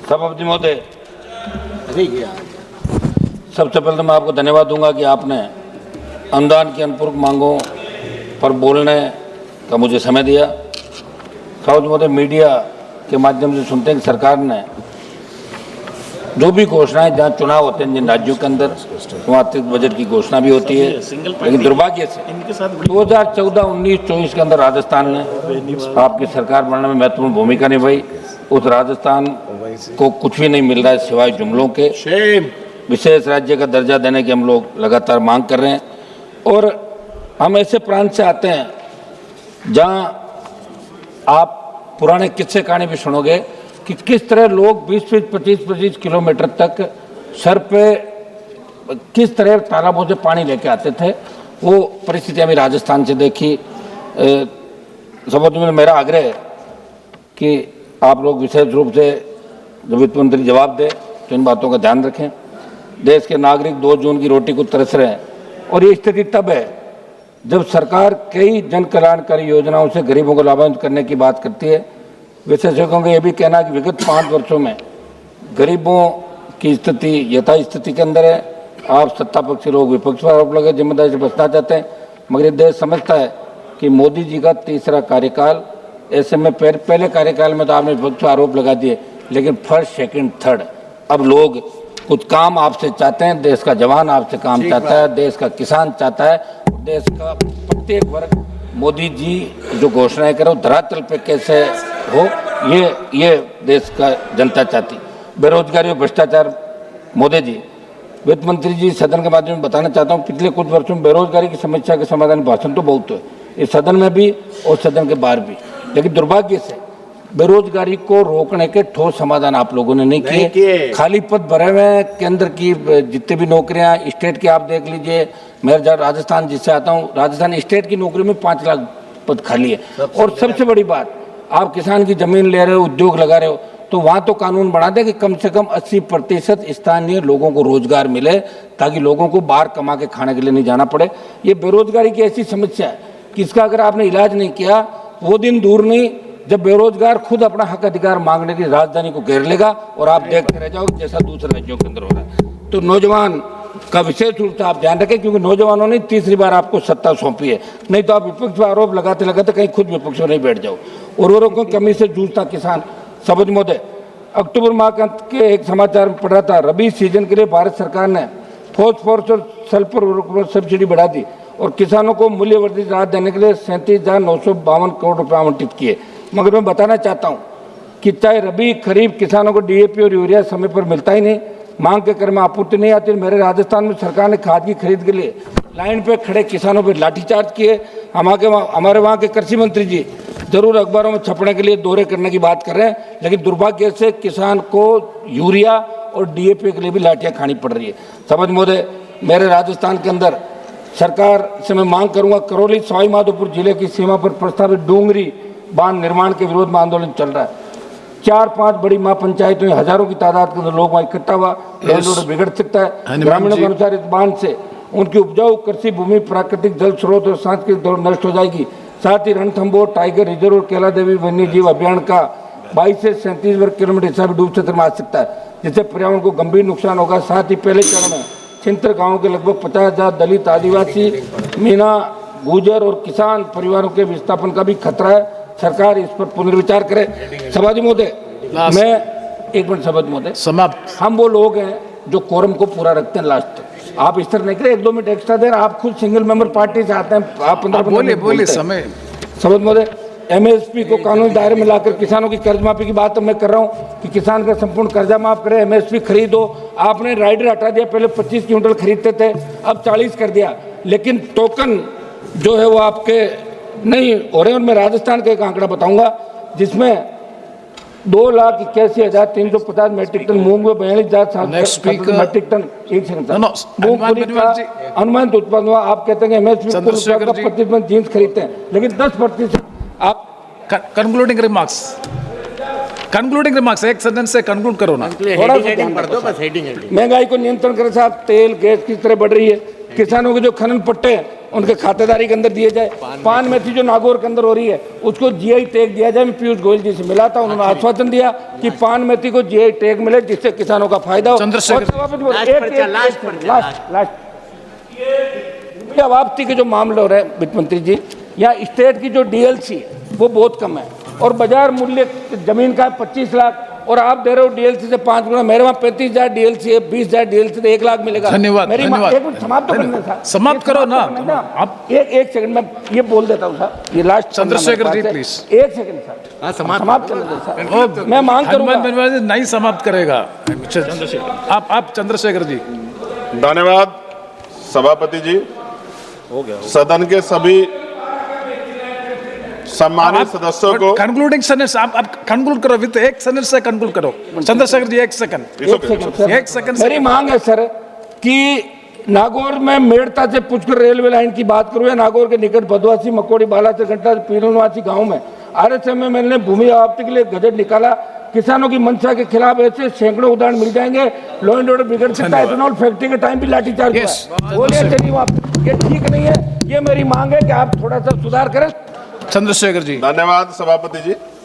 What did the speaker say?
सभापति महोदय, सबसे पहले तो मैं आपको धन्यवाद दूंगा कि आपने अनुदान की अनुपूरक मांगों पर बोलने का मुझे समय दिया। सभापति महोदय, मीडिया के माध्यम से सुनते हैं कि सरकार ने जो भी घोषणाएं, जहाँ चुनाव होते हैं जिन राज्यों के अंदर, वहाँ अतिरिक्त बजट की घोषणा भी होती है, लेकिन दुर्भाग्य से 2014-19-24 के अंदर राजस्थान ने आपकी सरकार बनने में महत्वपूर्ण भूमिका निभाई। उस राजस्थान को कुछ भी नहीं मिल रहा है सिवाय जुमलों के। विशेष राज्य का दर्जा देने की हम लोग लगातार मांग कर रहे हैं और हम ऐसे प्रांत से आते हैं जहां आप पुराने किस्से कहानी भी सुनोगे कि किस तरह लोग 20-25 किलोमीटर तक सर पे किस तरह तालाबों से पानी लेके आते थे। वो परिस्थिति अभी राजस्थान से देखी। सबसे मेरा आग्रह है कि आप लोग विशेष रूप से जब वित्त मंत्री जवाब दे तो इन बातों का ध्यान रखें। देश के नागरिक 2 जून की रोटी को तरस रहे हैं और ये स्थिति तब है जब सरकार कई जन कल्याणकारी योजनाओं से गरीबों को लाभान्वित करने की बात करती है। विशेषज्ञों का यह भी कहना है कि विगत 5 वर्षों में गरीबों की स्थिति यथास्थिति के अंदर है। आप सत्ता पक्षी लोग विपक्ष पर आरोप लगे जिम्मेदारी से बचना चाहते हैं, मगर ये देश समझता है कि मोदी जी का तीसरा कार्यकाल, ऐसे में पहले कार्यकाल में तो आपने विपक्ष पर आरोप लगा दिए, लेकिन फर्स्ट, सेकंड, थर्ड अब लोग कुछ काम आपसे चाहते हैं। देश का जवान आपसे काम चाहता है, देश का किसान चाहता है, देश का प्रत्येक वर्ग मोदी जी जो घोषणाएं करो धरातल पे कैसे हो, ये देश का जनता चाहती। बेरोजगारी और भ्रष्टाचार, मोदी जी, वित्त मंत्री जी, सदन के माध्यम से बताना चाहता हूँ, पिछले कुछ वर्षों में बेरोजगारी की समस्या के समाधान भाषण तो बहुत है इस सदन में भी और सदन के बाहर भी, लेकिन दुर्भाग्य से बेरोजगारी को रोकने के ठोस समाधान आप लोगों ने नहीं किए। खाली पद भरे हुए केंद्र की जितनी भी नौकरियां, स्टेट की आप देख लीजिए। मैं राजस्थान जिससे आता हूं, राजस्थान स्टेट की नौकरी में 5 लाख पद खाली है। और सबसे बड़ी बात, आप किसान की जमीन ले रहे हो, उद्योग लगा रहे हो, तो वहां तो कानून बना दे कि कम से कम 80% स्थानीय लोगों को रोजगार मिले, ताकि लोगों को बाहर कमा के खाने के लिए नहीं जाना पड़े। ये बेरोजगारी की ऐसी समस्या है कि इसका अगर आपने इलाज नहीं किया, वो दिन दूर नहीं जब बेरोजगार खुद अपना हक अधिकार मांगने की राजधानी को घेर लेगा और आप देखते रह जाओगे जैसा दूसरे राज्यों के अंदर हो रहा है। तो नौजवान का विशेष रूप से आप ध्यान रखें, क्योंकि नौजवानों ने तीसरी बार आपको सत्ता सौंपी है। नहीं तो आप विपक्ष पर आरोप लगाते लगाते कहीं खुद विपक्ष में नहीं बैठ जाओ। उर्वरकों की कमी से जूझता किसान। सभापति महोदय, अक्टूबर माह के एक समाचार में पढ़ रहा था, रबी सीजन के लिए भारत सरकार ने फॉस्फोरस और सल्फर उर्वरकों पर सब्सिडी बढ़ा दी और किसानों को मूल्यवर्धित राहत देने के लिए 37,952 करोड़ रुपये आवंटित किए। मगर मैं बताना चाहता हूं कि चाहे रबी खरीफ किसानों को डीएपी और यूरिया समय पर मिलता ही नहीं, मांग के क्रम में आपूर्ति नहीं आती। मेरे राजस्थान में सरकार ने खाद की खरीद के लिए लाइन पे खड़े किसानों पर लाठीचार्ज किए। हमारे वहाँ के कृषि मंत्री जी जरूर अखबारों में छपने के लिए दौरे करने की बात कर रहे हैं, लेकिन दुर्भाग्य से किसान को यूरिया और डीएपी के लिए भी लाठियाँ खानी पड़ रही है। सभापति महोदय, मेरे राजस्थान के अंदर सरकार से मैं मांग करूंगा, करौली सवाई माधोपुर जिले की सीमा पर प्रस्तावित डूंगरी बांध निर्माण के विरोध में आंदोलन चल रहा है। 4-5 बड़ी महापंचायतों में हजारों की तादाद के अंदर लोग वहां इकट्ठा हुआ, बिगड़ सकता है। ग्रामीणों के अनुसार इस बांध से उनकी उपजाऊ कृषि भूमि, प्राकृतिक जल स्रोत और सांस्कृतिक दौड़ नष्ट हो जाएगी। साथ ही रणथंभौर टाइगर रिजर्व और कैला देवी वन्य जीव अभियान का 22 से 37 वर्ग किलोमीटर हिस्सा भी डूब क्षेत्र में आ सकता है, जिससे पर्यावरण को गंभीर नुकसान होगा। साथ ही पहले चरण में छिंतर गाँव के लगभग 50,000 दलित, आदिवासी, मीना, गुर्जर और किसान परिवारों के विस्थापन का भी खतरा है। सरकार इस पर पुनर्विचार करे। सभापति महोदय, मैं एक मिनट सभापति महोदय, समाप्त। हम वो लोग हैं जो कोरम को पूरा रखते हैं लास्ट तक। आप इस तरह नहीं करें, 1-2 मिनट एक्स्ट्रा देर। आप खुद सिंगल मेंबर पार्टी से आते हैं, आप 15 मिनट बोले समय। सभापति महोदय, एमएसपी को कानूनी दायरे में लाकर किसानों की कर्ज माफी की बात तो मैं कर रहा हूँ कि किसान का संपूर्ण कर्जा माफ करे, एमएसपी खरीदो। आपने राइडर हटा दिया, पहले 25 क्विंटल खरीदते थे, अब 40 कर दिया, लेकिन टोकन जो है वो आपके नहीं हो रहे। और मैं राजस्थान का एक आंकड़ा बताऊंगा जिसमें 2,81,350 मेट्रिक टन मूंग में 42,000 मेट्रिक टन मूंगफली का अनुमानित उत्पादन हुआ। आप कहते हैं कि एमएसपी 25% जीन्स खरीदते हैं, लेकिन 10% आप कंक्लूडिंग रिमार्क्स एक सेंटेंस से कंक्लूड करो ना। थोड़ा महंगाई को नियंत्रण करें साहब। तेल गैस किस तरह बढ़ रही है, किसानों के जो खनन पट्टे उनके खातेदारी के अंदर दिए जाए। पान मेथी जो नागौर के अंदर हो रही है उसको जीआई टैग दिया जाए। मैं पीयूष गोयल जी से मिला था, उन्होंने आश्वासन दिया कि पान मेथी को जीआई टैग मिले जिससे किसानों का फायदा हो। चंद्रशेखर ये वापसी के जो मामले हो रहे हैं वित्त मंत्री जी, यहाँ स्टेट की जो डीएलसी है वो बहुत कम है और बाजार मूल्य जमीन का 25 लाख और आप दे रहे हो डीएलसी से 5 गुना। मेरे वहाँ 35,000 डीएलसी है, 20,000 डीएलसी से 1 लाख मिलेगा। धन्यवाद, मेरी धन्यवाद। एक मिनट समाप्त तो करना था, समाप्त करो ना आप एक सेकंड में ये बोल देता हूँ सर, ये लास्ट चंद्रशेखर जी, प्लीज। एक सेकंड सर, समाप्त करने दो सर, मैं मांग करूंगा। हनुमान बेनीवाल जी नहीं समाप्त करेगा। आप चंद्रशेखर जी। धन्यवाद सभापति जी। सदन के सभी सम्मानित सदस्यों को कंक्लूडिंग सेंटेंस आप कंक्लूड करो, विद एक सेंटेंस से कंक्लूड करो। चंद्रशेखर जी एक सेकंड एक सेकंड। मेरी मांग है सर कि नागौर में मेड़ता से पुष्कर रेलवे लाइन की बात करूं या नागौर के निकट भदवासी मकोड़ी बाला से घंटा पीरनवासी गांव में आरएसएम में मैंने भूमि आवंटन के लिए गजट निकाला। किसानों की मंशा के खिलाफ ऐसे सैकड़ों उदाहरण मिल जाएंगे। लॉ एंड ऑर्डर बिगड़ सकता है। एथेनॉल फैक्ट्री के टाइम भी लाठीचार्ज हुआ है। बोलिए चलिए आप, ये ठीक नहीं है। ये मेरी मांग है कि आप थोड़ा सा सुधार करें। चंद्रशेखर जी। धन्यवाद सभापति जी।